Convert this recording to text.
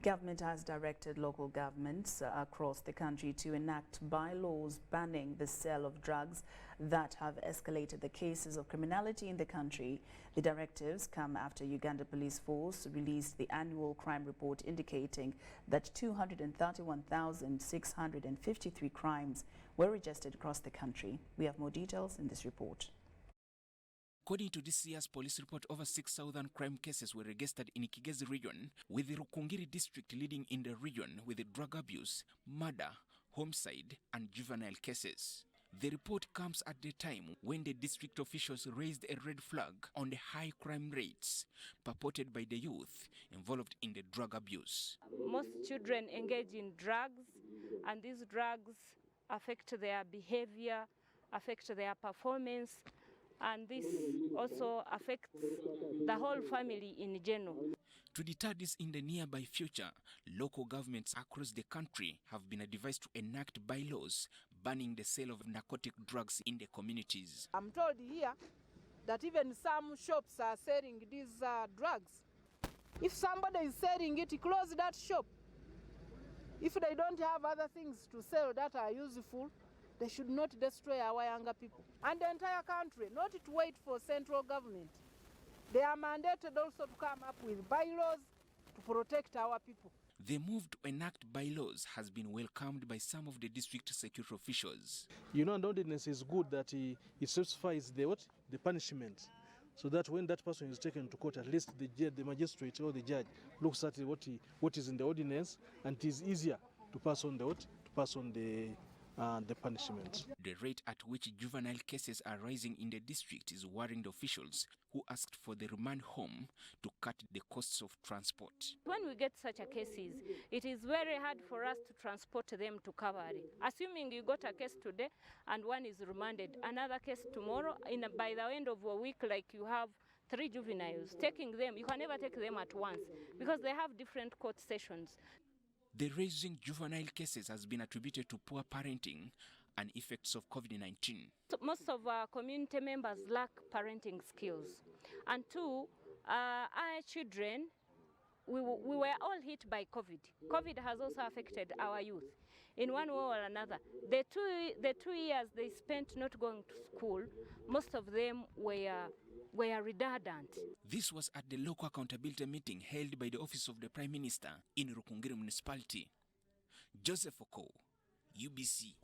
Government has directed local governments across the country to enact bylaws banning the sale of drugs that have escalated the cases of criminality in the country. The directives come after Uganda Police Force released the annual crime report indicating that 231,653 crimes were registered across the country. We have more details in this report. According to this year's police report, over 6,000 crime cases were registered in Kigezi region, with the Rukungiri district leading in the region with the drug abuse, murder, homicide and juvenile cases. The report comes at the time when the district officials raised a red flag on the high crime rates purported by the youth involved in the drug abuse. Most children engage in drugs, and these drugs affect their behavior, affect their performance, and this also affects the whole family in general. To deter this in the nearby future, local governments across the country have been advised to enact bylaws banning the sale of narcotic drugs in the communities. I'm told here that even some shops are selling these drugs. If somebody is selling it, close that shop. If they don't have other things to sell that are useful, they should not destroy our younger people and the entire country, not to wait for central government. They are mandated also to come up with bylaws to protect our people. The move to enact bylaws has been welcomed by some of the district security officials. You know, an ordinance is good that it specifies the punishment, so that when that person is taken to court, at least the magistrate or the judge looks at what is in the ordinance, and it is easier to pass on the punishment. The rate at which juvenile cases are rising in the district is worrying the officials, who asked for the remand home to cut the costs of transport. When we get such a cases, it is very hard for us to transport them to Kavari. Assuming you got a case today and one is remanded, another case tomorrow, by the end of a week, like you have 3 juveniles, taking them, you can never take them at once because they have different court sessions. The rising juvenile cases has been attributed to poor parenting and effects of COVID-19. So most of our community members lack parenting skills. And 2, our children, we were all hit by COVID. COVID has also affected our youth in one way or another. The two years they spent not going to school, most of them were redundant. This was at the local accountability meeting held by the Office of the Prime Minister in Rukungiri Municipality. Joseph Oko, UBC.